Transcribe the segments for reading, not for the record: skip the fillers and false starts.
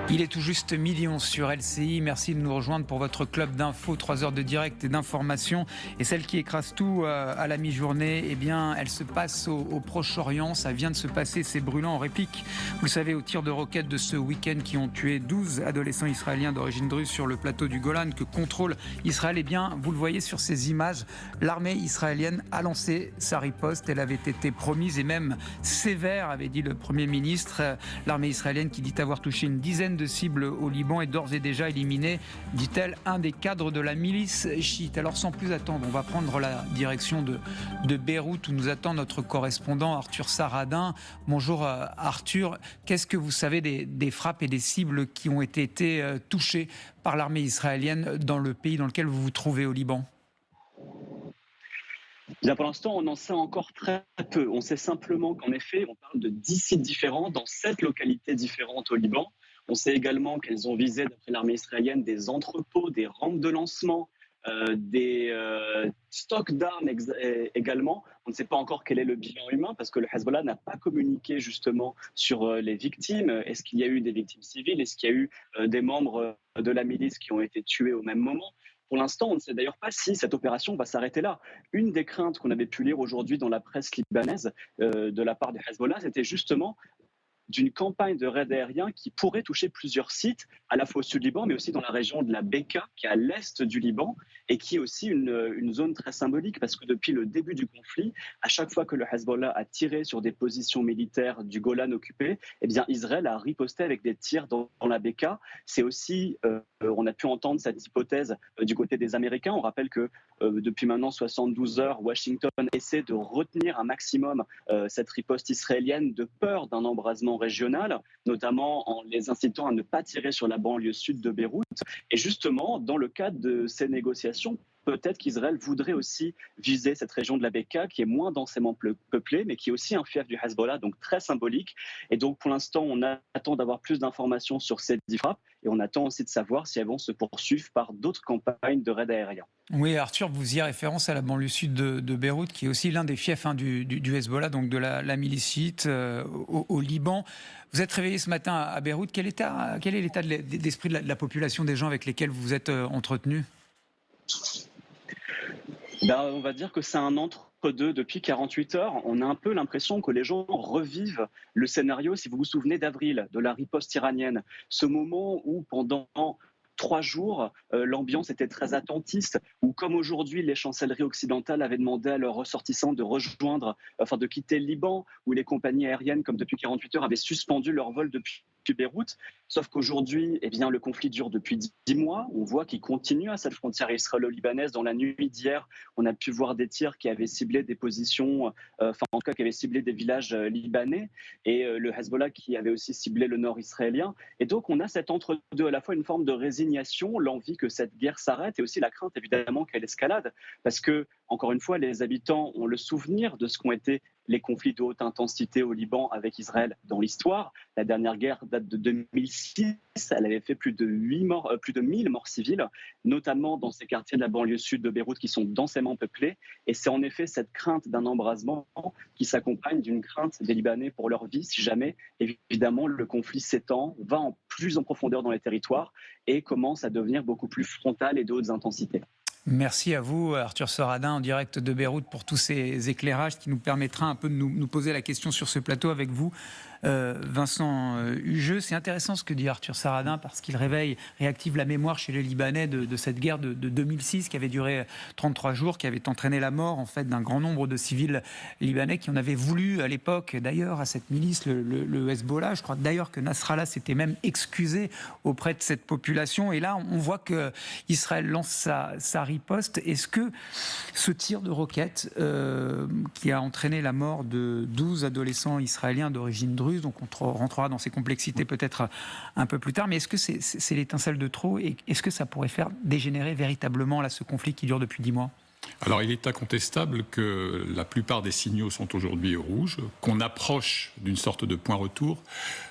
Il est tout juste 12h sur LCI. Merci de nous rejoindre pour votre club d'infos, 3 heures de direct et d'information. Et celle qui écrase tout à la mi-journée, eh bien, elle se passe au Proche-Orient. Ça vient de se passer, c'est brûlant en réplique. Vous le savez, aux tirs de roquettes de ce week-end qui ont tué 12 adolescents israéliens d'origine druze sur le plateau du Golan que contrôle Israël. Eh bien, vous le voyez sur ces images, l'armée israélienne a lancé sa riposte. Elle avait été promise et même sévère, avait dit le Premier ministre. L'armée israélienne qui dit avoir touché une dizaine de cibles au Liban et d'ores et déjà éliminé, dit-elle, un des cadres de la milice chiite. Alors sans plus attendre, on va prendre la direction de Beyrouth où nous attend notre correspondant Arthur Saradin. Bonjour Arthur, qu'est-ce que vous savez des frappes et des cibles qui ont été touchées par l'armée israélienne dans le pays dans lequel vous vous trouvez au Liban ? Bien, pour l'instant, on en sait encore très peu. On sait simplement qu'en effet, on parle de 10 sites différents dans 7 localités différentes au Liban. On sait également qu'elles ont visé, d'après l'armée israélienne, des entrepôts, des rampes de lancement, des stocks d'armes également. On ne sait pas encore quel est le bilan humain parce que le Hezbollah n'a pas communiqué justement sur les victimes. Est-ce qu'il y a eu des victimes civiles? Est-ce qu'il y a eu des membres de la milice qui ont été tués au même moment? Pour l'instant, on ne sait d'ailleurs pas si cette opération va s'arrêter là. Une des craintes qu'on avait pu lire aujourd'hui dans la presse libanaise de la part du Hezbollah, c'était justement d'une campagne de raid aérien qui pourrait toucher plusieurs sites, à la fois au sud du Liban, mais aussi dans la région de la Beka, qui est à l'est du Liban, et qui est aussi une zone très symbolique, parce que depuis le début du conflit, à chaque fois que le Hezbollah a tiré sur des positions militaires du Golan occupé, eh bien Israël a riposté avec des tirs dans la Beka. C'est aussi, on a pu entendre cette hypothèse du côté des Américains. On rappelle que depuis maintenant 72 heures, Washington essaie de retenir un maximum cette riposte israélienne de peur d'un embrasement régional, notamment en les incitant à ne pas tirer sur la banlieue sud de Beyrouth. Et justement, dans le cadre de ces négociations, peut-être qu'Israël voudrait aussi viser cette région de la Beka qui est moins densément peuplée, mais qui est aussi un fief du Hezbollah, donc très symbolique. Et donc pour l'instant, on attend d'avoir plus d'informations sur ces 10 frappes et on attend aussi de savoir si elles vont se poursuivre par d'autres campagnes de raids aériens. Oui, Arthur, vous y référence à la banlieue sud de Beyrouth, qui est aussi l'un des fiefs du Hezbollah, donc de la milice chiite au Liban. Vous êtes réveillé ce matin à Beyrouth. Quel est l'état d'esprit de la population, des gens avec lesquels vous vous êtes entretenu ? On va dire que c'est un entre-deux depuis 48 heures. On a un peu l'impression que les gens revivent le scénario, si vous vous souvenez, d'avril, de la riposte iranienne. Ce moment où pendant 3 jours, l'ambiance était très attentiste, où comme aujourd'hui, les chancelleries occidentales avaient demandé à leurs ressortissants de quitter le Liban, où les compagnies aériennes, comme depuis 48 heures, avaient suspendu leur vol depuis Beyrouth. Sauf qu'aujourd'hui, eh bien, le conflit dure depuis 10 mois. On voit qu'il continue à cette frontière israélo-libanaise. Dans la nuit d'hier, on a pu voir des tirs qui avaient ciblé des positions, en tout cas qui avaient ciblé des villages libanais, et le Hezbollah qui avait aussi ciblé le nord israélien. Et donc, on a cet entre-deux, à la fois une forme de résignation, l'envie que cette guerre s'arrête, et aussi la crainte, évidemment, qu'elle escalade. Parce que, encore une fois, les habitants ont le souvenir de ce qu'ont été les conflits de haute intensité au Liban avec Israël dans l'histoire. La dernière guerre date de 2006. Elle avait fait plus de 1000 morts civiles, notamment dans ces quartiers de la banlieue sud de Beyrouth qui sont densément peuplés. Et c'est en effet cette crainte d'un embrasement qui s'accompagne d'une crainte des Libanais pour leur vie, si jamais, évidemment, le conflit s'étend, va plus en profondeur dans les territoires et commence à devenir beaucoup plus frontal et de hautes intensités. Merci à vous, Arthur Saradin, en direct de Beyrouth, pour tous ces éclairages qui nous permettra un peu de nous poser la question sur ce plateau avec vous, Vincent Hugeux. C'est intéressant ce que dit Arthur Saradin parce qu'il réactive la mémoire chez les Libanais de cette guerre de 2006 qui avait duré 33 jours, qui avait entraîné la mort en fait d'un grand nombre de civils libanais qui en avaient voulu à l'époque, d'ailleurs, à cette milice, le Hezbollah. Je crois d'ailleurs que Nasrallah s'était même excusé auprès de cette population. Et là, on voit que Israël lance sa riposte. Est-ce que ce tir de roquette qui a entraîné la mort de 12 adolescents israéliens d'origine druze, donc on rentrera dans ces complexités peut-être un peu plus tard, mais est-ce que c'est l'étincelle de trop et est-ce que ça pourrait faire dégénérer véritablement là, ce conflit qui dure depuis 10 mois ? Alors, il est incontestable que la plupart des signaux sont aujourd'hui au rouge, qu'on approche d'une sorte de point retour,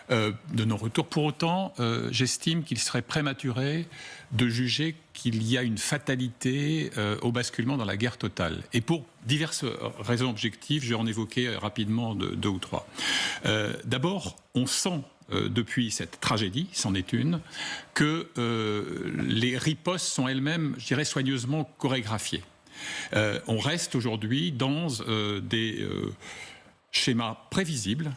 de non-retour. Pour autant, j'estime qu'il serait prématuré de juger qu'il y a une fatalité au basculement dans la guerre totale. Et pour diverses raisons objectives, je vais en évoquer rapidement deux ou trois. D'abord, on sent depuis cette tragédie, c'en est une, que les ripostes sont elles-mêmes, je dirais, soigneusement chorégraphiées. On reste aujourd'hui dans des schémas prévisibles.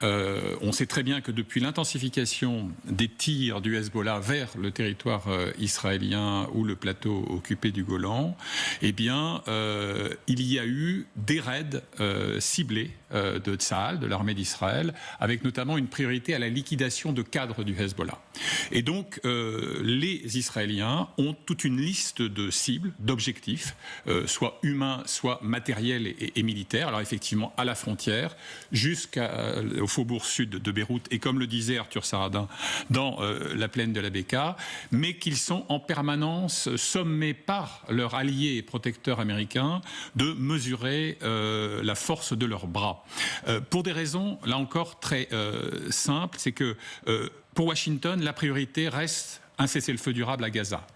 On sait très bien que depuis l'intensification des tirs du Hezbollah vers le territoire israélien ou le plateau occupé du Golan, eh bien, il y a eu des raids ciblés de Tsahal, de l'armée d'Israël, avec notamment une priorité à la liquidation de cadres du Hezbollah. Et donc, les Israéliens ont toute une liste de cibles, d'objectifs, soit humains, soit matériels et militaires. Alors effectivement, à la frontière, jusqu'au faubourg sud de Beyrouth, et comme le disait Arthur Saradin, dans la plaine de la Bekaa, mais qu'ils sont en permanence sommés par leurs alliés et protecteurs américains de mesurer la force de leurs bras. Pour des raisons, là encore, très simples, c'est que pour Washington, la priorité reste un cessez-le-feu durable à Gaza.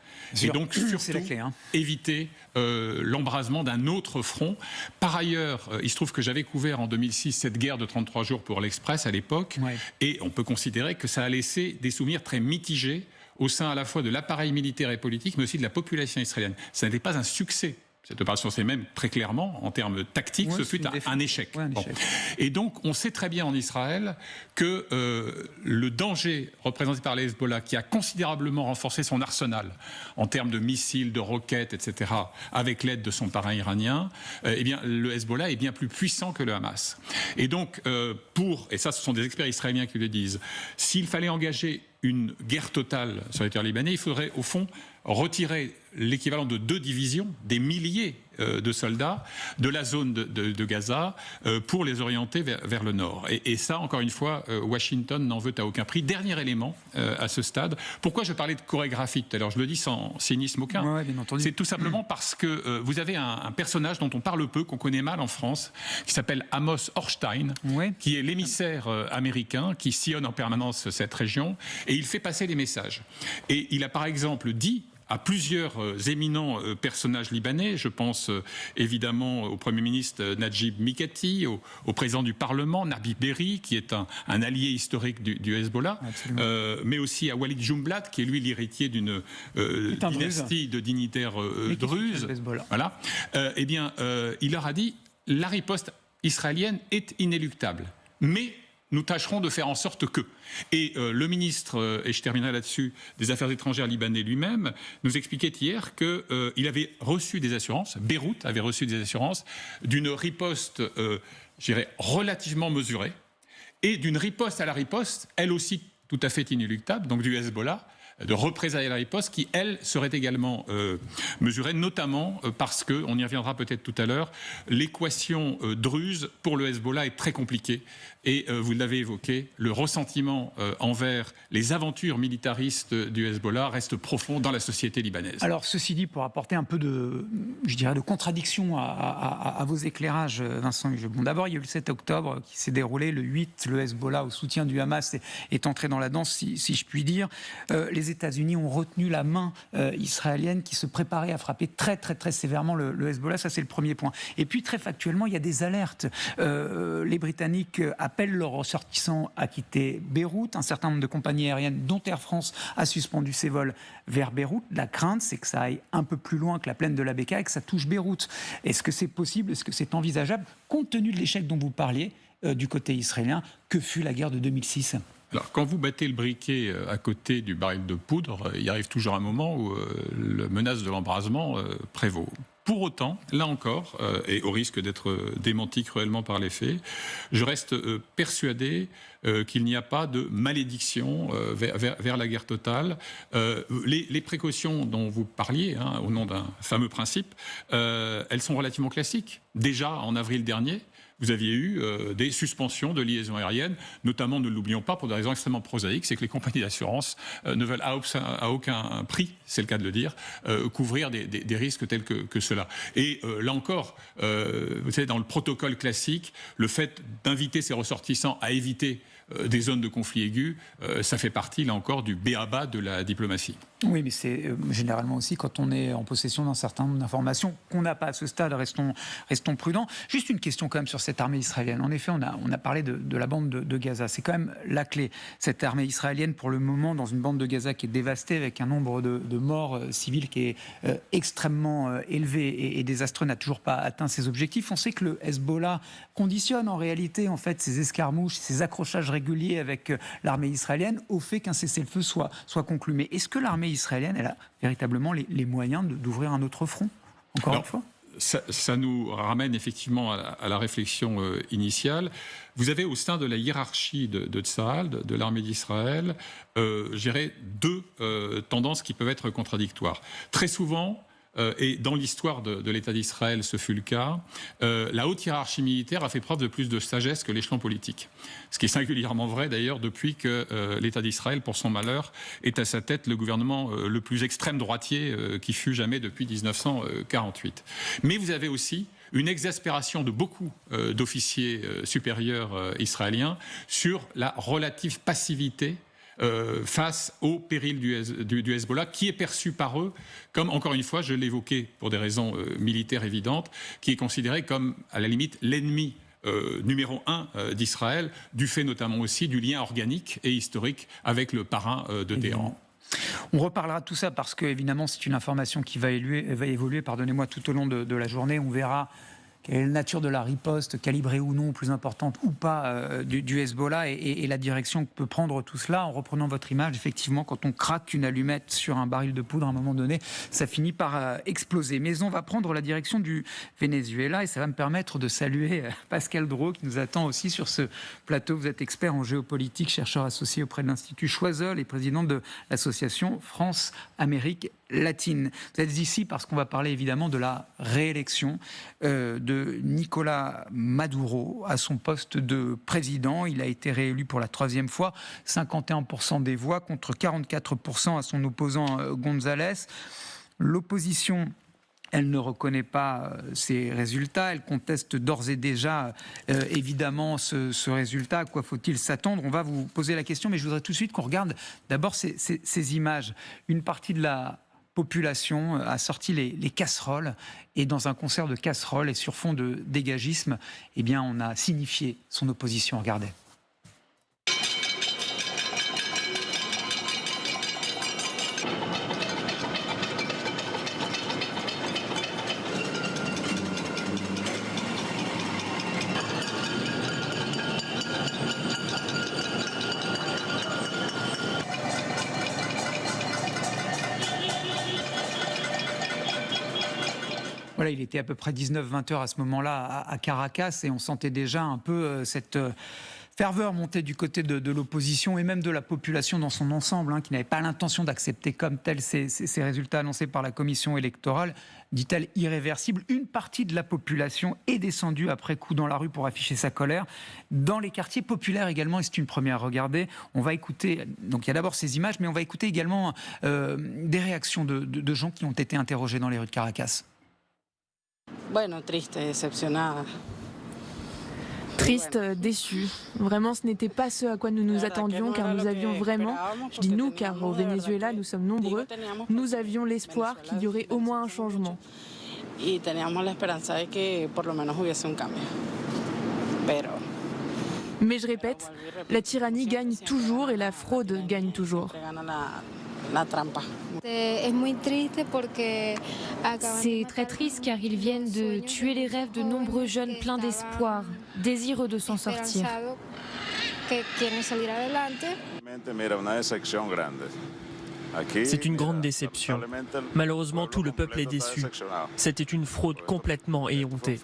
Et donc, surtout, la clé, éviter l'embrasement d'un autre front. Par ailleurs, il se trouve que j'avais couvert en 2006 cette guerre de 33 jours pour l'Express à l'époque, et on peut considérer que ça a laissé des souvenirs très mitigés au sein à la fois de l'appareil militaire et politique, mais aussi de la population israélienne. Ça n'était pas un succès. Cette opération, c'est même très clairement, en termes tactiques, ce fut un échec. Ouais, bon. Et donc, on sait très bien en Israël que le danger représenté par les Hezbollah, qui a considérablement renforcé son arsenal en termes de missiles, de roquettes, etc., avec l'aide de son parrain iranien, eh bien, le Hezbollah est bien plus puissant que le Hamas. Et donc, et ça, ce sont des experts israéliens qui le disent, s'il fallait engager une guerre totale sur les territoires libanais, il faudrait, au fond, retirer l'équivalent de 2 divisions, des milliers de soldats de la zone de Gaza pour les orienter vers le nord. Et ça, encore une fois, Washington n'en veut à aucun prix. Dernier élément à ce stade. Pourquoi je parlais de chorégraphie tout à l'heure? Je le dis sans cynisme aucun. Ouais, bien entendu. C'est tout simplement parce que vous avez un personnage dont on parle peu, qu'on connaît mal en France, qui s'appelle Amos Hochstein, qui est l'émissaire américain qui sillonne en permanence cette région, et il fait passer les messages. Et il a par exemple dit à plusieurs éminents personnages libanais, je pense évidemment au Premier ministre Najib Mikati, au président du Parlement, Nabi Berri, qui est un allié historique du Hezbollah, mais aussi à Walid Jumblat, qui est lui l'héritier d'une dynastie de dignitaires druzes. Voilà. Eh bien, il leur a dit, la riposte israélienne est inéluctable, mais nous tâcherons de faire en sorte que. Et le ministre, et je terminerai là-dessus, des Affaires étrangères libanais lui-même, nous expliquait hier qu'il avait reçu des assurances, Beyrouth avait reçu des assurances, d'une riposte, je dirais, relativement mesurée, et d'une riposte à la riposte, elle aussi tout à fait inéluctable, donc du Hezbollah, de représailles à la riposte, qui, elle, serait également mesurée, notamment parce que, on y reviendra peut-être tout à l'heure, l'équation druze pour le Hezbollah est très compliquée. Et vous l'avez évoqué, le ressentiment envers les aventures militaristes du Hezbollah reste profond dans la société libanaise. Alors, ceci dit, pour apporter un peu de contradiction à vos éclairages, Vincent Hugebon. D'abord, il y a eu le 7 octobre qui s'est déroulé. Le 8, le Hezbollah, au soutien du Hamas, est entré dans la danse, si je puis dire. Les États-Unis ont retenu la main israélienne qui se préparait à frapper très, très, très sévèrement le Hezbollah. Ça, c'est le premier point. Et puis, très factuellement, il y a des alertes. Les Britanniques appellent leurs ressortissants à quitter Beyrouth. Un certain nombre de compagnies aériennes, dont Air France, a suspendu ses vols vers Beyrouth. La crainte, c'est que ça aille un peu plus loin que la plaine de la Bekaa et que ça touche Beyrouth. Est-ce que c'est possible? Est-ce que c'est envisageable, compte tenu de l'échec dont vous parliez du côté israélien? Que fut la guerre de 2006? Alors, quand vous battez le briquet à côté du baril de poudre, il arrive toujours un moment où la menace de l'embrasement prévaut. Pour autant, là encore, et au risque d'être démenti cruellement par les faits, je reste persuadé qu'il n'y a pas de malédiction vers la guerre totale. Les précautions dont vous parliez, au nom d'un fameux principe, elles sont relativement classiques. Déjà, en avril dernier, vous aviez eu des suspensions de liaisons aériennes, notamment, ne l'oublions pas, pour des raisons extrêmement prosaïques, c'est que les compagnies d'assurance ne veulent à aucun prix, c'est le cas de le dire, couvrir des risques tels que cela. Et là encore, vous savez, dans le protocole classique, le fait d'inviter ses ressortissants à éviter des zones de conflit aigus, ça fait partie, là encore, du b.a.-ba de la diplomatie. Oui, mais c'est généralement aussi quand on est en possession d'un certain nombre d'informations qu'on n'a pas à ce stade, restons prudents. Juste une question quand même sur cette armée israélienne. En effet, on a parlé de la bande de Gaza. C'est quand même la clé. Cette armée israélienne, pour le moment, dans une bande de Gaza qui est dévastée, avec un nombre de morts civils qui est extrêmement élevé et désastreux, n'a toujours pas atteint ses objectifs. On sait que le Hezbollah conditionne en réalité en fait, ces escarmouches, ces accrochages réguliers avec l'armée israélienne au fait qu'un cessez-le-feu soit conclu. Mais est-ce que l'armée israélienne, elle a véritablement les moyens d'ouvrir un autre front, encore une fois ? Ça nous ramène effectivement à la réflexion initiale. Vous avez au sein de la hiérarchie de Tsahal, de l'armée d'Israël, deux tendances qui peuvent être contradictoires. Très souvent, et dans l'histoire de l'État d'Israël, ce fut le cas, la haute hiérarchie militaire a fait preuve de plus de sagesse que l'échelon politique. Ce qui est singulièrement vrai d'ailleurs depuis que l'État d'Israël, pour son malheur, est à sa tête le gouvernement le plus extrême droitier qui fut jamais depuis 1948. Mais vous avez aussi une exaspération de beaucoup d'officiers supérieurs israéliens sur la relative passivité face au péril du Hezbollah, qui est perçu par eux comme, encore une fois, je l'évoquais pour des raisons militaires évidentes, qui est considéré comme, à la limite, l'ennemi numéro 1 d'Israël, du fait notamment aussi du lien organique et historique avec le parrain de Téhéran. On reparlera de tout ça parce que, évidemment, c'est une information qui va évoluer tout au long de la journée. On verra quelle est la nature de la riposte, calibrée ou non, plus importante ou pas, du Hezbollah et la direction que peut prendre tout cela. En reprenant votre image, effectivement, quand on craque une allumette sur un baril de poudre, à un moment donné, ça finit par exploser. Mais on va prendre la direction du Venezuela et ça va me permettre de saluer Pascal Draud qui nous attend aussi sur ce plateau. Vous êtes expert en géopolitique, chercheur associé auprès de l'Institut Choiseul et président de l'association France-Amérique latine. Vous êtes ici parce qu'on va parler évidemment de la réélection de Nicolás Maduro à son poste de président. Il a été réélu pour la 3e fois, 51% des voix contre 44% à son opposant González. L'opposition, elle ne reconnaît pas ces résultats, elle conteste d'ores et déjà évidemment ce résultat. À quoi faut-il s'attendre ? On va vous poser la question, mais je voudrais tout de suite qu'on regarde d'abord ces images. Une partie de la population a sorti les casseroles et dans un concert de casseroles et sur fond de dégagisme, eh bien, on a signifié son opposition. Regardez. Voilà, il était à peu près 19-20 heures à ce moment-là à Caracas et on sentait déjà un peu cette ferveur monter du côté de l'opposition et même de la population dans son ensemble, qui n'avait pas l'intention d'accepter comme tel ces résultats annoncés par la commission électorale, dit-elle irréversible. Une partie de la population est descendue après coup dans la rue pour afficher sa colère. Dans les quartiers populaires également, et c'est une première, regardez, on va écouter, donc il y a d'abord ces images, mais on va écouter également des réactions de gens qui ont été interrogés dans les rues de Caracas. Bueno, triste, decepcionada. Triste, déçu. Vraiment, ce n'était pas ce à quoi nous nous attendions, car nous avions vraiment, je dis nous, car au Venezuela, nous sommes nombreux, nous avions l'espoir qu'il y aurait au moins un changement. Mais je répète, la tyrannie gagne toujours et la fraude gagne toujours. C'est très triste car ils viennent de tuer les rêves de nombreux jeunes pleins d'espoir, désireux de s'en sortir. C'est une grande déception. Malheureusement, tout le peuple est déçu. C'était une fraude complètement éhontée.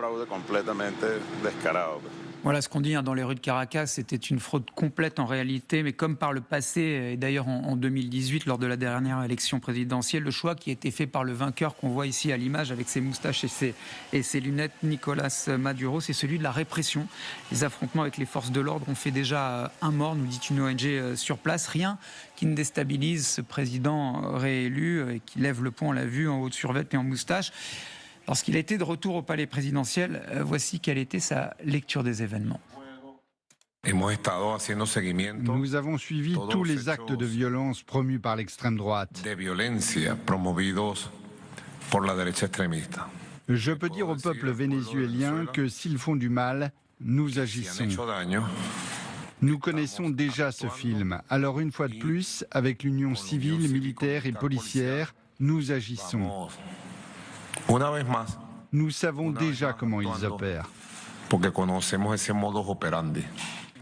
Voilà ce qu'on dit dans les rues de Caracas, c'était une fraude complète en réalité, mais comme par le passé, et d'ailleurs en 2018, lors de la dernière élection présidentielle, le choix qui a été fait par le vainqueur qu'on voit ici à l'image avec ses moustaches et ses lunettes, Nicolás Maduro, c'est celui de la répression. Les affrontements avec les forces de l'ordre ont fait déjà un mort, nous dit une ONG sur place. Rien qui ne déstabilise ce président réélu et qui lève le poing, on l'a vu, en haut de survêt et en moustache. Lorsqu'il a été de retour au palais présidentiel, voici quelle était sa lecture des événements. Nous avons suivi tous les actes de violence promus par l'extrême droite. Je peux dire au peuple vénézuélien que s'ils font du mal, nous agissons. Nous connaissons déjà ce film. Alors une fois de plus, avec l'union civile, militaire et policière, nous agissons. Nous savons déjà comment ils opèrent.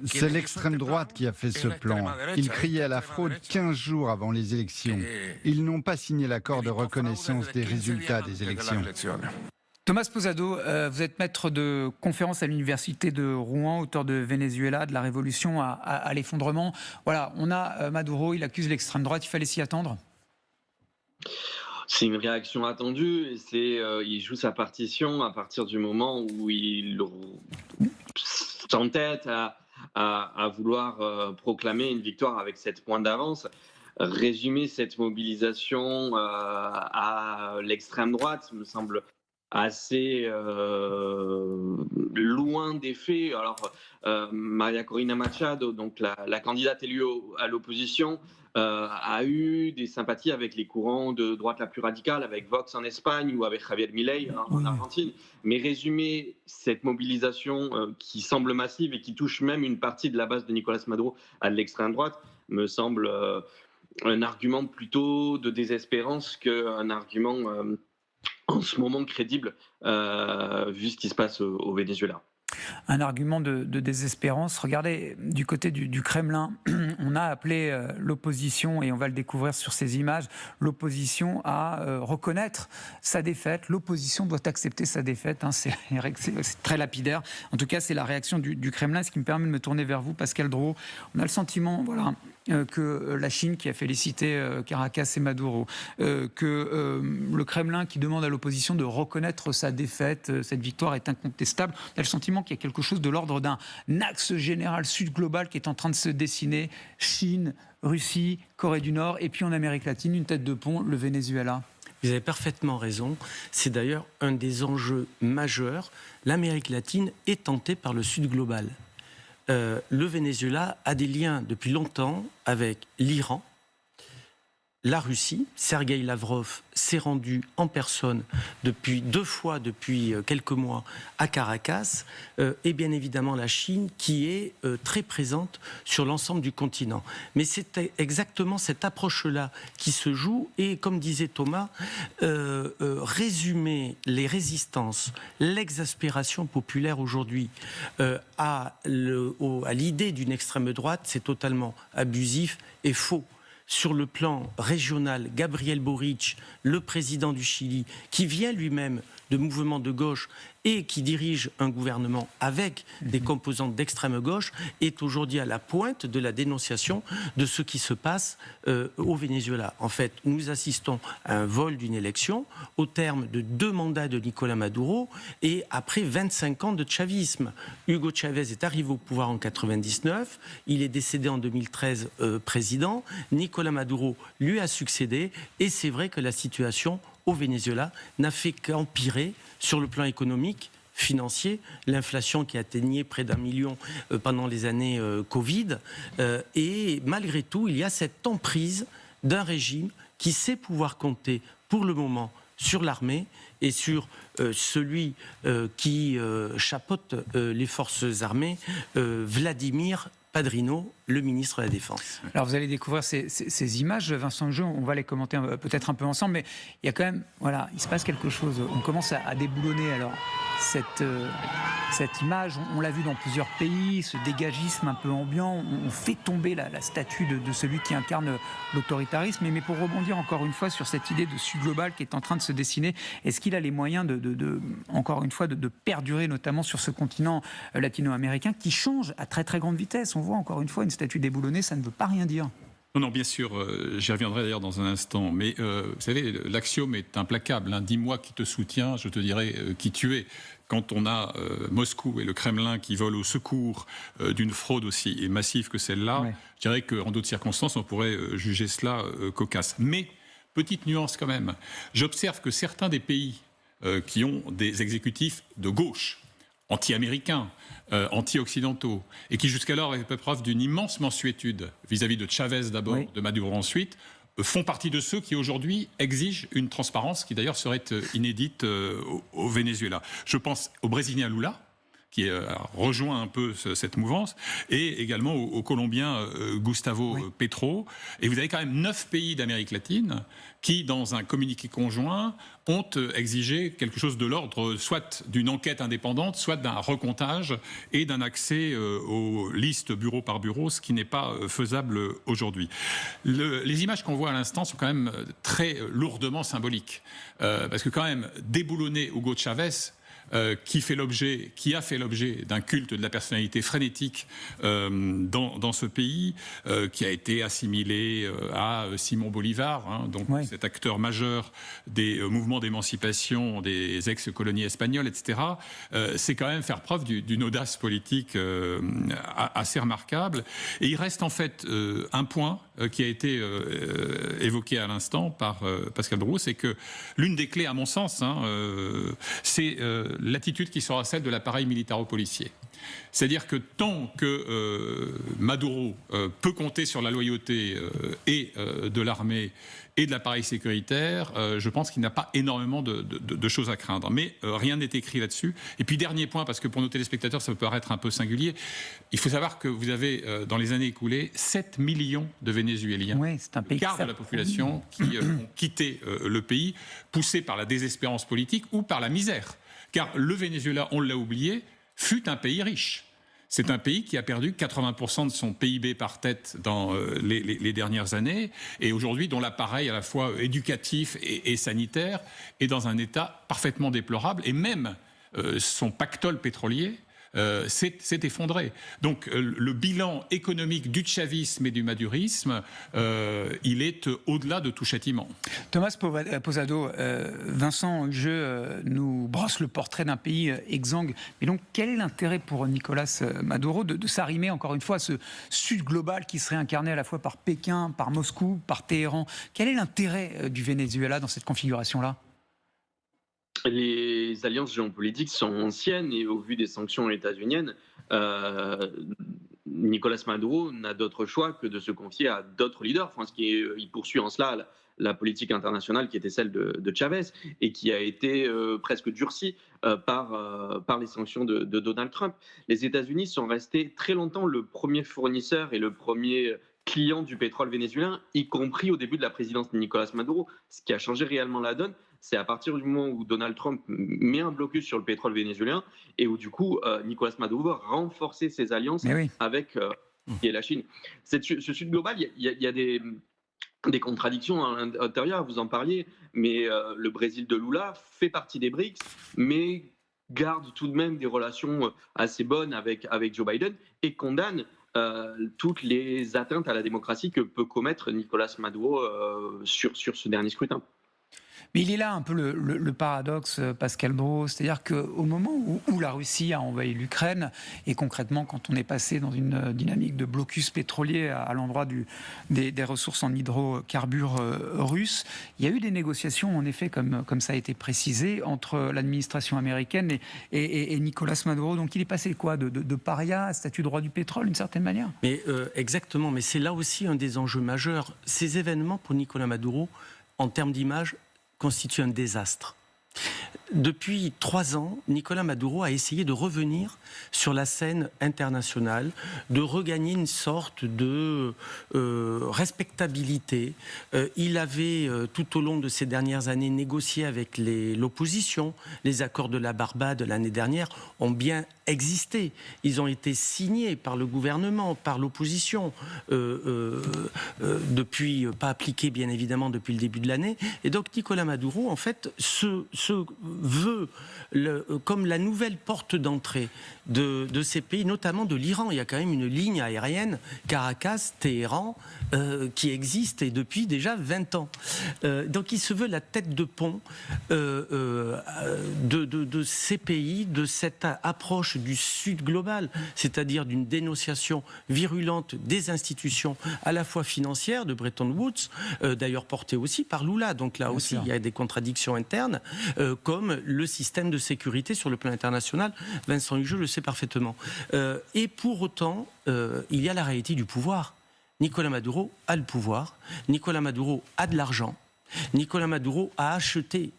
C'est l'extrême droite qui a fait ce plan. Ils criaient à la fraude 15 jours avant les élections. Ils n'ont pas signé l'accord de reconnaissance des résultats des élections. Thomas Posado, vous êtes maître de conférence à l'université de Rouen, auteur de Venezuela, de la révolution à l'effondrement. Voilà, on a Maduro, il accuse l'extrême droite, il fallait s'y attendre? C'est une réaction attendue et il joue sa partition à partir du moment où il s'entête à vouloir proclamer une victoire avec 7 points d'avance. Résumer cette mobilisation à l'extrême droite me semble assez loin des faits. Alors, Maria Corina Machado, donc la candidate élue à l'opposition, a eu des sympathies avec les courants de droite la plus radicale, avec Vox en Espagne ou avec Javier Milei en Argentine. Mais résumer cette mobilisation qui semble massive et qui touche même une partie de la base de Nicolás Maduro à l'extrême droite me semble un argument plutôt de désespérance qu'un argument en ce moment crédible, vu ce qui se passe au Venezuela. Un argument de désespérance. Regardez, du côté du Kremlin, on a appelé l'opposition, et on va le découvrir sur ces images, l'opposition à reconnaître sa défaite. L'opposition doit accepter sa défaite. Hein, c'est très lapidaire. En tout cas, c'est la réaction du Kremlin, ce qui me permet de me tourner vers vous, Pascal Drot. On a le sentiment, voilà, que la Chine qui a félicité Caracas et Maduro, que le Kremlin qui demande à l'opposition de reconnaître sa défaite, cette victoire est incontestable. On a le sentiment qu'il y a quelque chose de l'ordre d'un axe général sud-global qui est en train de se dessiner. Chine, Russie, Corée du Nord, et puis en Amérique latine, une tête de pont, le Venezuela. Vous avez parfaitement raison. C'est d'ailleurs un des enjeux majeurs. L'Amérique latine est tentée par le sud global. Le Venezuela a des liens depuis longtemps avec l'Iran, la Russie. Sergueï Lavrov s'est rendu en personne deux fois depuis quelques mois à Caracas, et bien évidemment la Chine qui est très présente sur l'ensemble du continent. Mais c'est exactement cette approche-là qui se joue, et comme disait Thomas, résumer les résistances, l'exaspération populaire aujourd'hui à l'idée d'une extrême droite, c'est totalement abusif et faux. Sur le plan régional, Gabriel Boric, le président du Chili, qui vient lui-même de mouvements de gauche et qui dirige un gouvernement avec des composantes d'extrême gauche, est aujourd'hui à la pointe de la dénonciation de ce qui se passe au Venezuela. En fait, nous assistons à un vol d'une élection au terme de 2 mandats de Nicolás Maduro et après 25 ans de chavisme. Hugo Chavez est arrivé au pouvoir en 1999, il est décédé en 2013 président, Nicolás Maduro lui a succédé, et c'est vrai que la situation au Venezuela n'a fait qu'empirer sur le plan économique, financier, l'inflation qui atteignait près d'1 million pendant les années Covid, et malgré tout, il y a cette emprise d'un régime qui sait pouvoir compter pour le moment sur l'armée et sur celui qui chapeaute les forces armées, Vladimir Padrino, le ministre de la Défense. Alors vous allez découvrir ces images, Vincent Lejeune, on va les commenter peut-être un peu ensemble, mais il y a quand même, voilà, il se passe quelque chose. On commence à déboulonner alors cette image, on l'a vu dans plusieurs pays, ce dégagisme un peu ambiant, on fait tomber la statue de celui qui incarne l'autoritarisme. Mais pour rebondir encore une fois sur cette idée de sud global qui est en train de se dessiner, est-ce qu'il a les moyens encore une fois, de perdurer, notamment sur ce continent latino-américain qui change à très très grande vitesse? On voit encore une fois une statue déboulonnée, ça ne veut pas rien dire. Non, bien sûr, j'y reviendrai d'ailleurs dans un instant. Mais vous savez, l'axiome est implacable. Hein. Dis-moi qui te soutient, je te dirai qui tu es. Quand on a Moscou et le Kremlin qui volent au secours d'une fraude aussi massive que celle-là, ouais, je dirais qu'en d'autres circonstances, on pourrait juger cela cocasse. Mais, petite nuance quand même, j'observe que certains des pays qui ont des exécutifs de gauche, anti-américains, anti-occidentaux, et qui jusqu'alors avaient fait preuve d'une immense mansuétude vis-à-vis de Chavez d'abord, de Maduro ensuite, font partie de ceux qui aujourd'hui exigent une transparence qui d'ailleurs serait inédite au Venezuela. Je pense au Brésilien Lula, qui rejoint un peu cette mouvance, et également au Colombien Gustavo Petro. Et vous avez quand même 9 pays d'Amérique latine qui, dans un communiqué conjoint, ont exigé quelque chose de l'ordre soit d'une enquête indépendante, soit d'un recomptage et d'un accès aux listes bureau par bureau, ce qui n'est pas faisable aujourd'hui. Les images qu'on voit à l'instant sont quand même très lourdement symboliques. Parce que quand même, déboulonner Hugo Chavez, qui a fait l'objet d'un culte de la personnalité frénétique dans ce pays, qui a été assimilé à Simon Bolivar, hein, donc cet acteur majeur des mouvements d'émancipation des ex-colonies espagnoles, etc. C'est quand même faire preuve d'une audace politique assez remarquable. Et il reste en fait un point qui a été évoqué à l'instant par Pascal Brou, c'est que l'une des clés, à mon sens, c'est l'attitude qui sera celle de l'appareil militaro-policier. C'est-à-dire que tant que Maduro peut compter sur la loyauté et de l'armée et de l'appareil sécuritaire, je pense qu'il n'a pas énormément de choses à craindre. Mais rien n'est écrit là-dessus. Et puis dernier point, parce que pour nos téléspectateurs ça peut paraître un peu singulier, il faut savoir que vous avez dans les années écoulées 7 millions de Vénézuéliens, c'est un pays quart de la population qui ont quitté le pays, poussés par la désespérance politique ou par la misère. Car le Venezuela, on l'a oublié, fut un pays riche. C'est un pays qui a perdu 80% de son PIB par tête dans les dernières années et aujourd'hui dont l'appareil à la fois éducatif et sanitaire est dans un état parfaitement déplorable et même son pactole pétrolier s'est effondré. Donc le bilan économique du chavisme et du madurisme, il est au-delà de tout châtiment. Thomas Posado, Vincent Hugeux nous brosse le portrait d'un pays exsangue. Mais donc quel est l'intérêt pour Nicolás Maduro de s'arrimer encore une fois à ce sud global qui serait incarné à la fois par Pékin, par Moscou, par Téhéran? Quel est l'intérêt du Venezuela dans cette configuration-là? Les alliances géopolitiques sont anciennes et au vu des sanctions états-uniennes, Nicolás Maduro n'a d'autre choix que de se confier à d'autres leaders. Enfin, il poursuit en cela la politique internationale qui était celle de Chavez et qui a été presque durcie par les sanctions de Donald Trump. Les États-Unis sont restés très longtemps le premier fournisseur et le premier client du pétrole vénézuélien, y compris au début de la présidence de Nicolás Maduro. Ce qui a changé réellement la donne, c'est à partir du moment où Donald Trump met un blocus sur le pétrole vénézuélien et où du coup Nicolás Maduro va renforcer ses alliances avec la Chine. Ce sud global, il y a des contradictions à l'intérieur, vous en parliez, mais le Brésil de Lula fait partie des BRICS, mais garde tout de même des relations assez bonnes avec Joe Biden et condamne toutes les atteintes à la démocratie que peut commettre Nicolás Maduro sur ce dernier scrutin. Mais il est là un peu le paradoxe, Pascal Brou, c'est-à-dire qu'au moment où la Russie a envahi l'Ukraine, et concrètement quand on est passé dans une dynamique de blocus pétrolier à l'endroit des ressources en hydrocarbures russes, il y a eu des négociations, en effet, comme ça a été précisé, entre l'administration américaine et Nicolás Maduro. Donc il est passé quoi, de paria à statut de roi du pétrole, d'une certaine manière? Mais exactement, mais c'est là aussi un des enjeux majeurs. Ces événements pour Nicolás Maduro, en termes d'image, constitue un désastre. Depuis 3 ans, Nicolás Maduro a essayé de revenir sur la scène internationale, de regagner une sorte de respectabilité. Il avait, tout au long de ces dernières années, négocié avec l'opposition. Les accords de la Barbade l'année dernière ont bien existé. Ils ont été signés par le gouvernement, par l'opposition, depuis, pas appliqués bien évidemment depuis le début de l'année. Et donc Nicolás Maduro, en fait, se veut comme la nouvelle porte d'entrée de ces pays, notamment de l'Iran. Il y a quand même une ligne aérienne Caracas-Téhéran qui existe et depuis déjà 20 ans. Donc il se veut la tête de pont de ces pays, de cette approche du Sud global, c'est-à-dire d'une dénonciation virulente des institutions à la fois financières de Bretton Woods, d'ailleurs portée aussi par Lula. Donc là aussi, il y a des contradictions internes, comme comme le système de sécurité sur le plan international. Vincent Hugeux le sait parfaitement. Et pour autant, il y a la réalité du pouvoir. Nicolás Maduro a le pouvoir, Nicolás Maduro a de l'argent, Nicolás Maduro a acheté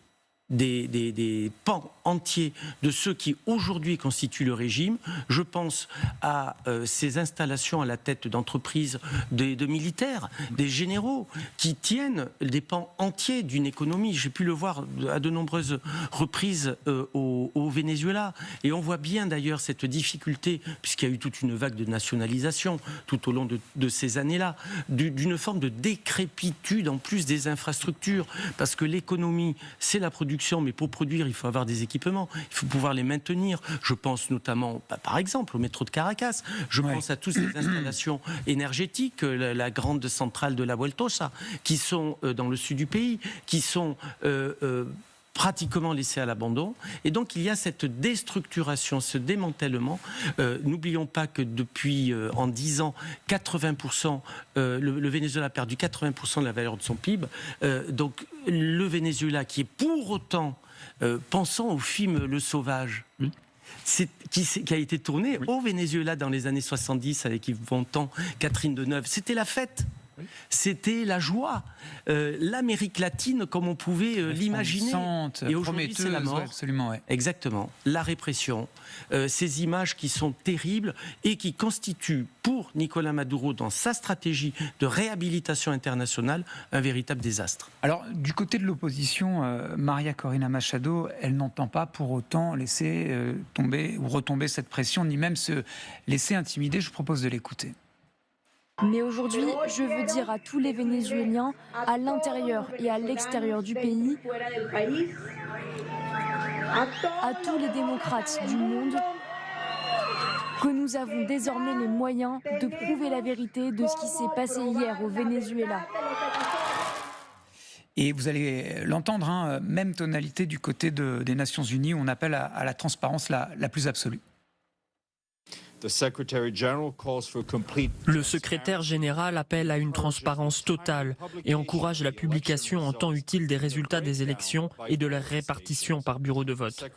des pans entiers de ceux qui aujourd'hui constituent le régime. Je pense à ces installations à la tête d'entreprises de militaires, des généraux qui tiennent des pans entiers d'une économie. J'ai pu le voir à de nombreuses reprises au Venezuela. Et on voit bien d'ailleurs cette difficulté, puisqu'il y a eu toute une vague de nationalisation tout au long de ces années-là, d'une forme de décrépitude en plus des infrastructures, parce que l'économie, c'est la production, mais pour produire, il faut avoir des équipements, il faut pouvoir les maintenir. Je pense notamment, par exemple, au métro de Caracas. Je pense à toutes ces installations énergétiques, la grande centrale de la Vueltosa, qui sont dans le sud du pays, qui sont pratiquement laissés à l'abandon. Et donc, il y a cette déstructuration, ce démantèlement. N'oublions pas que depuis, en 10 ans, 80%, le Venezuela a perdu 80% de la valeur de son PIB. Donc, le Venezuela, qui est pour autant, pensant au film Le Sauvage, qui a été tourné au Venezuela dans les années 70 avec Yves Montand, Catherine Deneuve, c'était la fête. C'était la joie, l'Amérique latine comme on pouvait l'imaginer. Et aujourd'hui, c'est la mort. Absolument, Exactement, la répression, ces images qui sont terribles et qui constituent pour Nicolás Maduro, dans sa stratégie de réhabilitation internationale, un véritable désastre. Alors, du côté de l'opposition, María Corina Machado, elle n'entend pas pour autant laisser tomber ou retomber cette pression, ni même se laisser intimider. Je vous propose de l'écouter. Mais aujourd'hui, je veux dire à tous les Vénézuéliens, à l'intérieur et à l'extérieur du pays, à tous les démocrates du monde, que nous avons désormais les moyens de prouver la vérité de ce qui s'est passé hier au Venezuela. Et vous allez l'entendre, même tonalité du côté des Nations Unies, où on appelle à la transparence la plus absolue. Le secrétaire général appelle à une transparence totale et encourage la publication en temps utile des résultats des élections et de leur répartition par bureau de vote.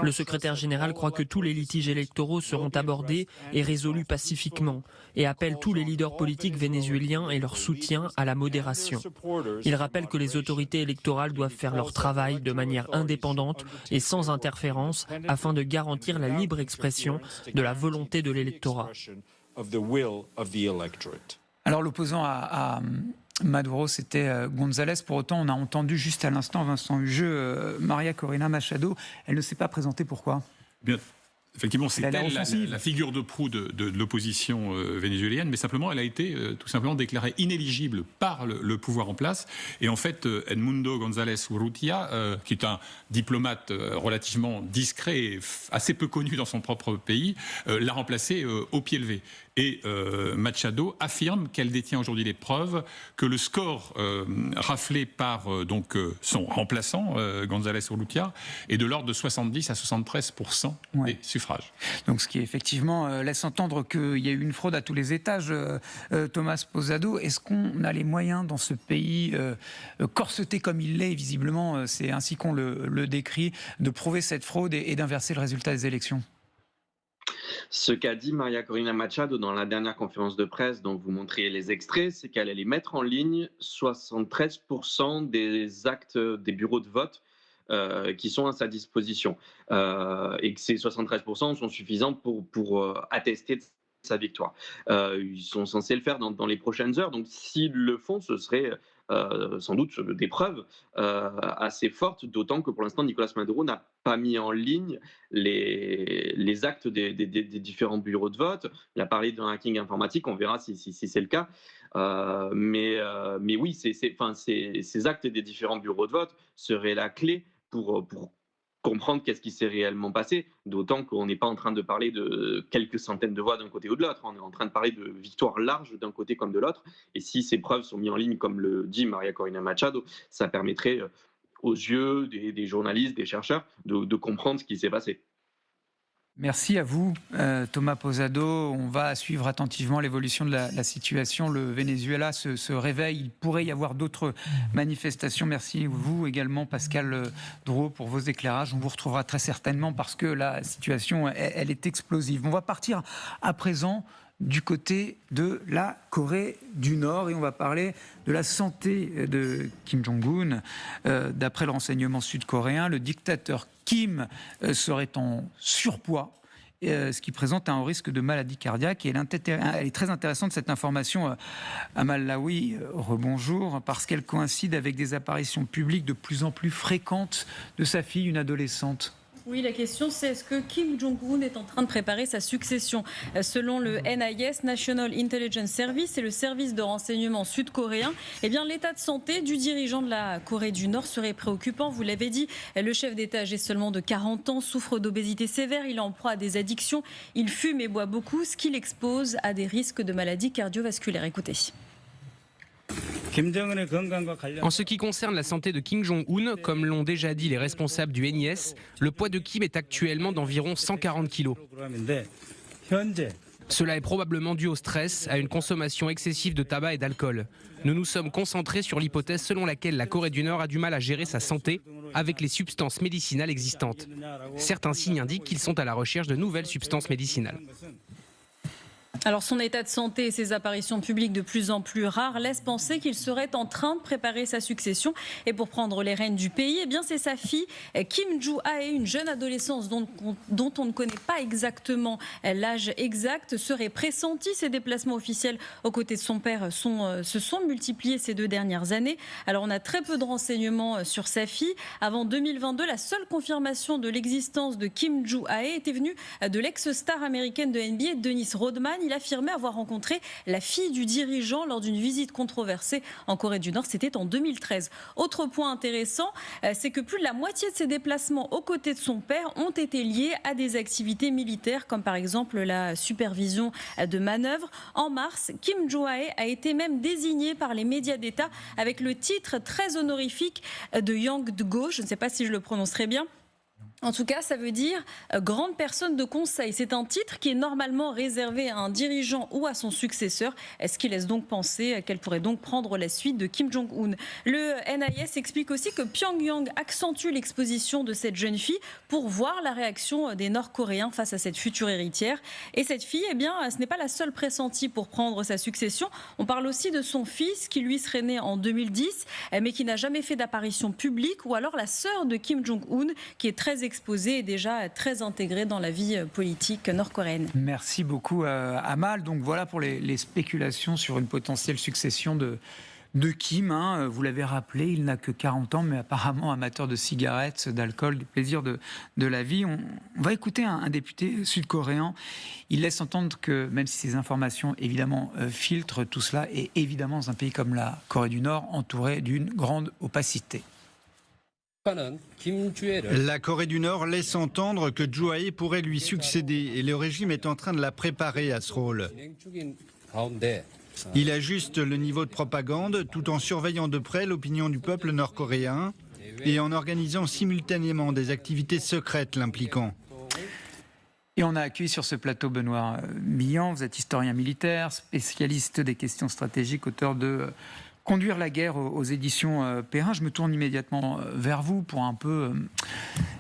Le secrétaire général croit que tous les litiges électoraux seront abordés et résolus pacifiquement et appelle tous les leaders politiques vénézuéliens et leur soutien à la modération. Il rappelle que les autorités électorales doivent faire leur travail de manière indépendante et sans interférence afin de garantir la libre expression de la volonté de l'électorat. Alors l'opposant à Maduro, c'était González. Pour autant, on a entendu juste à l'instant Vincent Hugeux, María Corina Machado. Elle ne s'est pas présentée, pourquoi ? Bien. Effectivement, c'est elle la figure de proue de l'opposition vénézuélienne, mais simplement, elle a été tout simplement déclarée inéligible par le pouvoir en place. Et en fait, Edmundo González Urrutia, qui est un diplomate relativement discret et assez peu connu dans son propre pays, l'a remplacé au pied levé. Et Machado affirme qu'elle détient aujourd'hui les preuves que le score raflé par son remplaçant, González Urrutia, est de l'ordre de 70 à 73% des suffrages. Donc ce qui effectivement laisse entendre qu'il y a eu une fraude à tous les étages. Thomas Posado, est-ce qu'on a les moyens dans ce pays corseté comme il l'est, visiblement, c'est ainsi qu'on le décrit, de prouver cette fraude et d'inverser le résultat des élections ? Ce qu'a dit María Corina Machado dans la dernière conférence de presse, dont vous montriez les extraits, c'est qu'elle allait mettre en ligne 73% des actes des bureaux de vote qui sont à sa disposition. Et que ces 73% sont suffisants pour attester de sa victoire. Ils sont censés le faire dans les prochaines heures. Donc s'ils le font, ce serait sans doute des preuves assez fortes, d'autant que pour l'instant, Nicolás Maduro n'a pas mis en ligne les actes des différents bureaux de vote. Il a parlé d'un hacking informatique, on verra si c'est le cas. Mais oui, ces actes des différents bureaux de vote seraient la clé pour comprendre qu'est-ce qui s'est réellement passé, d'autant qu'on n'est pas en train de parler de quelques centaines de voix d'un côté ou de l'autre, on est en train de parler de victoires larges d'un côté comme de l'autre, et si ces preuves sont mises en ligne, comme le dit María Corina Machado, ça permettrait aux yeux des journalistes, des chercheurs, de comprendre ce qui s'est passé. Merci à vous, Thomas Posado. On va suivre attentivement l'évolution de la situation. Le Venezuela se réveille. Il pourrait y avoir d'autres manifestations. Merci vous également, Pascal Drouot, pour vos éclairages. On vous retrouvera très certainement parce que la situation, elle est explosive. On va partir à présent du côté de la Corée du Nord et on va parler de la santé de Kim Jong-un. D'après le renseignement sud-coréen, le dictateur Kim serait en surpoids, ce qui présente un haut risque de maladie cardiaque. Et elle est très intéressante, cette information, Amal Laoui, rebonjour, parce qu'elle coïncide avec des apparitions publiques de plus en plus fréquentes de sa fille, une adolescente. Oui, la question c'est est-ce que Kim Jong-un est en train de préparer sa succession? Selon le NIS, National Intelligence Service, et le service de renseignement sud-coréen, eh bien, l'état de santé du dirigeant de la Corée du Nord serait préoccupant. Vous l'avez dit, le chef d'État âgé seulement de 40 ans souffre d'obésité sévère, il est en proie à des addictions, il fume et boit beaucoup, ce qui l'expose à des risques de maladies cardiovasculaires. Écoutez. En ce qui concerne la santé de Kim Jong-un, comme l'ont déjà dit les responsables du NIS, le poids de Kim est actuellement d'environ 140 kg. Cela est probablement dû au stress, à une consommation excessive de tabac et d'alcool. Nous nous sommes concentrés sur l'hypothèse selon laquelle la Corée du Nord a du mal à gérer sa santé avec les substances médicinales existantes. Certains signes indiquent qu'ils sont à la recherche de nouvelles substances médicinales. Alors son état de santé et ses apparitions publiques de plus en plus rares laissent penser qu'il serait en train de préparer sa succession. Et pour prendre les rênes du pays, eh bien c'est sa fille Kim Joo-ae, une jeune adolescente dont on ne connaît pas exactement l'âge exact, serait pressentie. Ses déplacements officiels aux côtés de son père se sont multipliés ces 2 dernières années. Alors on a très peu de renseignements sur sa fille. Avant 2022, la seule confirmation de l'existence de Kim Joo-ae était venue de l'ex-star américaine de NBA, Dennis Rodman. Il affirmait avoir rencontré la fille du dirigeant lors d'une visite controversée en Corée du Nord. C'était en 2013. Autre point intéressant, c'est que plus de la moitié de ses déplacements aux côtés de son père ont été liés à des activités militaires, comme par exemple la supervision de manœuvres. En mars, Kim Joo-ae a été même désigné par les médias d'État avec le titre très honorifique de Yangdo. Je ne sais pas si je le prononcerai bien. En tout cas, ça veut dire grande personne de conseil. C'est un titre qui est normalement réservé à un dirigeant ou à son successeur, ce qui laisse donc penser qu'elle pourrait donc prendre la suite de Kim Jong-un. Le NIS explique aussi que Pyongyang accentue l'exposition de cette jeune fille pour voir la réaction des Nord-Coréens face à cette future héritière. Et cette fille, eh bien, ce n'est pas la seule pressentie pour prendre sa succession. On parle aussi de son fils qui lui serait né en 2010, mais qui n'a jamais fait d'apparition publique, ou alors la sœur de Kim Jong-un qui est très exposée et déjà très intégrée dans la vie politique nord-coréenne. Merci beaucoup Amal. Donc voilà pour les spéculations sur une potentielle succession de Kim. Vous l'avez rappelé, il n'a que 40 ans, mais apparemment amateur de cigarettes, d'alcool, du plaisir de la vie. On va écouter un député sud-coréen. Il laisse entendre que, même si ces informations évidemment filtrent, tout cela est évidemment dans un pays comme la Corée du Nord, entouré d'une grande opacité. La Corée du Nord laisse entendre que Joo-ae pourrait lui succéder et le régime est en train de la préparer à ce rôle. Il ajuste le niveau de propagande tout en surveillant de près l'opinion du peuple nord-coréen et en organisant simultanément des activités secrètes l'impliquant. Et on a accueilli sur ce plateau Benoît Millan, vous êtes historien militaire, spécialiste des questions stratégiques, auteur de Conduire la guerre aux éditions Perrin. Je me tourne immédiatement vers vous pour un peu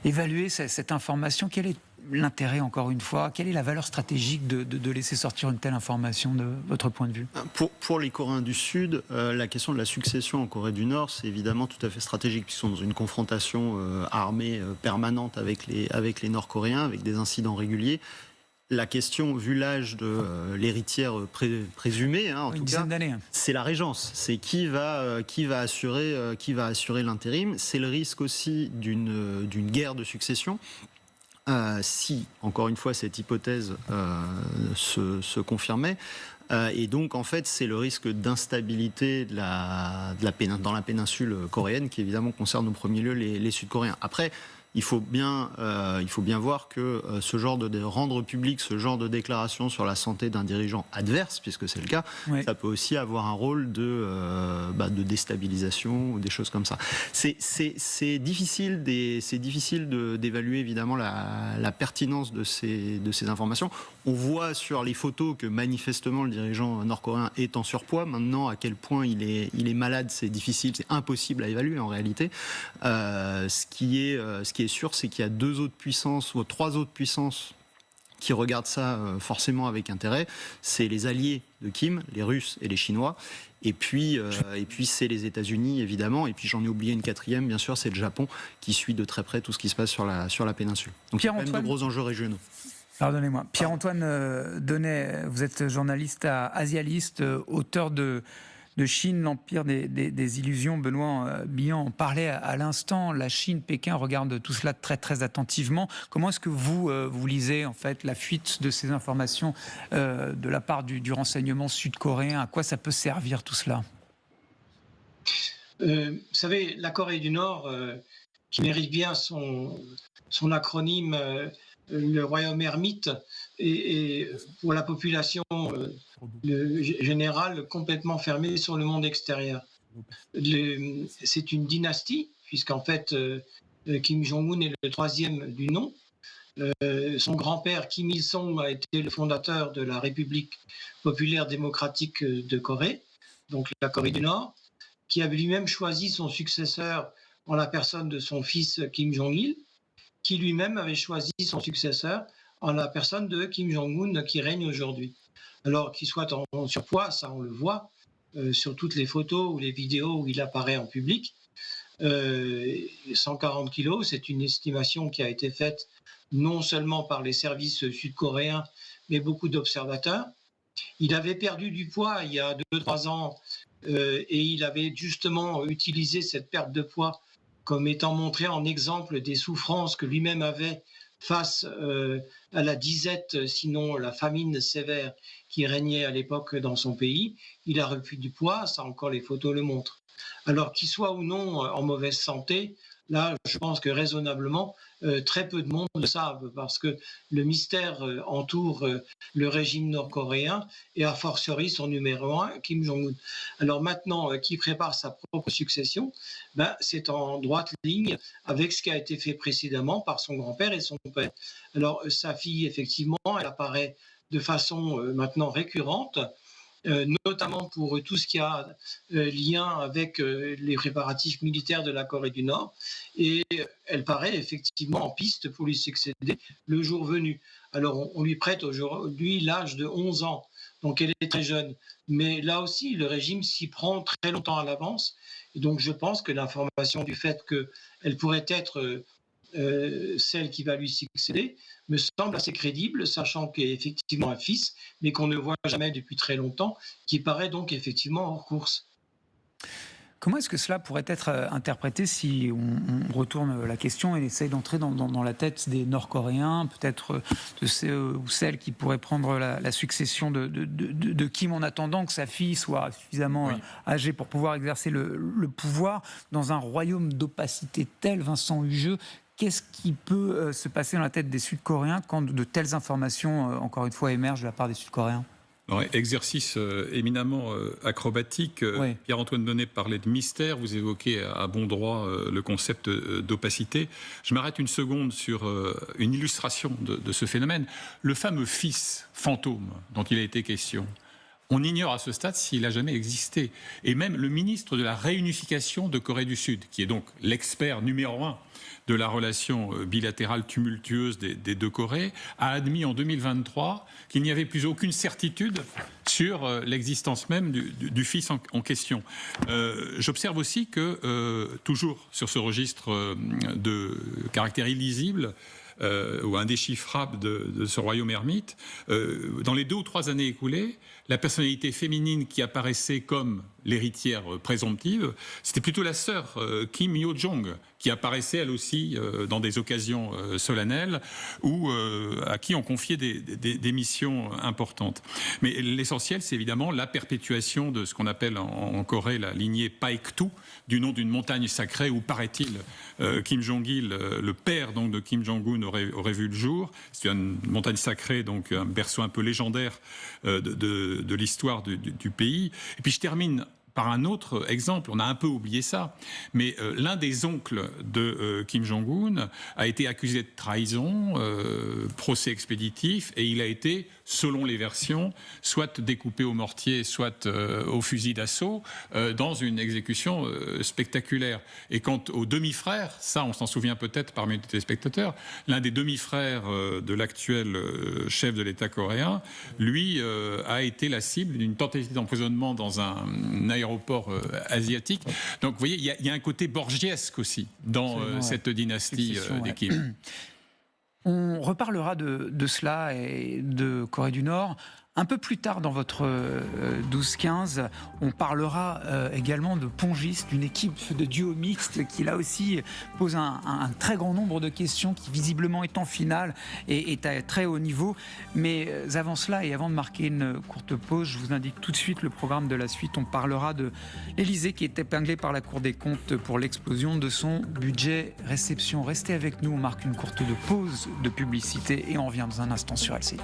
évaluer cette information. Quel est l'intérêt, encore une fois? Quelle est la valeur stratégique de laisser sortir une telle information de votre point de vue? Pour les Coréens du Sud, la question de la succession en Corée du Nord, c'est évidemment tout à fait stratégique, puisqu'ils sont dans une confrontation armée permanente avec les Nord-Coréens, avec des incidents réguliers. La question, vu l'âge de l'héritière présumée, en tout cas, c'est la régence. C'est qui va assurer l'intérim. C'est le risque aussi d'une guerre de succession. Si, encore une fois, cette hypothèse se confirmait. Et donc, en fait, c'est le risque d'instabilité dans la péninsule coréenne qui, évidemment, concerne au premier lieu les Sud-Coréens. Après, il faut bien voir que ce genre de rendre public ce genre de déclaration sur la santé d'un dirigeant adverse, puisque c'est le cas, ça peut aussi avoir un rôle de déstabilisation ou des choses comme ça. C'est difficile d'évaluer évidemment la pertinence de ces informations. On voit sur les photos que manifestement le dirigeant nord-coréen est en surpoids. Maintenant, à quel point il est malade, c'est difficile, c'est impossible à évaluer en réalité. Ce qui est sûr, c'est qu'il y a 2 autres puissances ou 3 autres puissances qui regardent ça forcément avec intérêt. C'est les alliés de Kim, les Russes et les Chinois. Et puis c'est les États-Unis, évidemment. Et puis j'en ai oublié une 4e, bien sûr, c'est le Japon, qui suit de très près tout ce qui se passe sur la péninsule. Donc il y a même de gros enjeux régionaux. Pardonnez-moi. Pierre-Antoine Donnet, vous êtes journaliste à Asialiste, auteur de Chine, l'empire des illusions. Benoît Billon en parlait à l'instant. La Chine, Pékin regarde tout cela très très attentivement. Comment est-ce que vous lisez en fait la fuite de ces informations de la part du renseignement sud-coréen? À quoi ça peut servir tout cela? Vous savez, la Corée du Nord, qui mérite bien son acronyme, le royaume ermite, et pour la population générale complètement fermée sur le monde extérieur. C'est une dynastie, puisqu'en fait, Kim Jong-un est le 3e du nom. Son grand-père, Kim Il-sung, a été le fondateur de la République populaire démocratique de Corée, donc la Corée du Nord, qui avait lui-même choisi son successeur en la personne de son fils Kim Jong-il, qui lui-même avait choisi son successeur en la personne de Kim Jong-un qui règne aujourd'hui. Alors qu'il soit en surpoids, ça on le voit sur toutes les photos ou les vidéos où il apparaît en public. 140 kilos, c'est une estimation qui a été faite non seulement par les services sud-coréens, mais beaucoup d'observateurs. Il avait perdu du poids il y a 2-3 ans et il avait justement utilisé cette perte de poids comme étant montré en exemple des souffrances que lui-même avait face à la disette, sinon la famine sévère qui régnait à l'époque dans son pays. Il a repris du poids, ça encore les photos le montrent. Alors qu'il soit ou non en mauvaise santé, là je pense que raisonnablement, très peu de monde le savent parce que le mystère entoure le régime nord-coréen et a fortiori son numéro 1, Kim Jong-un. Alors maintenant, qui prépare sa propre succession, c'est en droite ligne avec ce qui a été fait précédemment par son grand-père et son père. Alors sa fille, effectivement, elle apparaît de façon maintenant récurrente, notamment pour tout ce qui a lien avec les préparatifs militaires de la Corée du Nord. Et elle paraît effectivement en piste pour lui succéder le jour venu. Alors on lui prête aujourd'hui l'âge de 11 ans, donc elle est très jeune. Mais là aussi, le régime s'y prend très longtemps à l'avance. Et donc je pense que l'information du fait qu'elle pourrait être celle qui va lui succéder me semble assez crédible, sachant qu'il y a effectivement un fils, mais qu'on ne voit jamais depuis très longtemps, qui paraît donc effectivement hors course. Comment est-ce que cela pourrait être interprété si on retourne la question et essaye d'entrer dans la tête des Nord-Coréens, peut-être de ceux ou celles qui pourraient prendre la succession de Kim en attendant que sa fille soit suffisamment âgée pour pouvoir exercer le pouvoir dans un royaume d'opacité tel, Vincent Hugeux? Qu'est-ce qui peut se passer dans la tête des Sud-Coréens quand de telles informations, encore une fois, émergent de la part des Sud-Coréens? Alors, exercice éminemment acrobatique. Pierre-Antoine Donnet parlait de mystère. Vous évoquez à bon droit le concept d'opacité. Je m'arrête une seconde sur une illustration de ce phénomène. Le fameux fils fantôme dont il a été question. On ignore à ce stade s'il a jamais existé. Et même le ministre de la réunification de Corée du Sud, qui est donc l'expert numéro 1 de la relation bilatérale tumultueuse des deux Corées, a admis en 2023 qu'il n'y avait plus aucune certitude sur l'existence même du fils en question. J'observe aussi que, toujours sur ce registre de caractère illisible, ou indéchiffrable de ce royaume ermite. Dans les 2 ou 3 années écoulées, la personnalité féminine qui apparaissait comme l'héritière présomptive, c'était plutôt la sœur Kim Yo-jong, qui apparaissait elle aussi dans des occasions solennelles ou à qui on confiait des missions importantes. Mais l'essentiel, c'est évidemment la perpétuation de ce qu'on appelle en Corée la lignée Paektu, du nom d'une montagne sacrée où, paraît-il, Kim Jong-il, le père donc, de Kim Jong-un, aurait vu le jour. C'est une montagne sacrée, donc un berceau un peu légendaire de l'histoire du pays. Et puis je termine par un autre exemple, on a un peu oublié ça, mais l'un des oncles de Kim Jong-un a été accusé de trahison, procès expéditif, et il a été, selon les versions, soit découpé au mortier, soit au fusil d'assaut, dans une exécution spectaculaire. Et quant au demi-frère, ça on s'en souvient peut-être parmi les téléspectateurs, l'un des demi-frères de l'actuel chef de l'État coréen, lui a été la cible d'une tentative d'empoisonnement dans un aéroport asiatique. Donc vous voyez, il y a un côté borgiesque aussi dans cette dynastie des Kim. On reparlera de cela et de Corée du Nord un peu plus tard dans votre 12-15. On parlera également de pongistes, d'une équipe de duo mixte qui là aussi pose un très grand nombre de questions, qui visiblement est en finale et est à très haut niveau. Mais avant cela et avant de marquer une courte pause, je vous indique tout de suite le programme de la suite. On parlera de l'Élysée qui est épinglé par la Cour des comptes pour l'explosion de son budget réception. Restez avec nous, on marque une courte pause de publicité et on revient dans un instant sur LCI.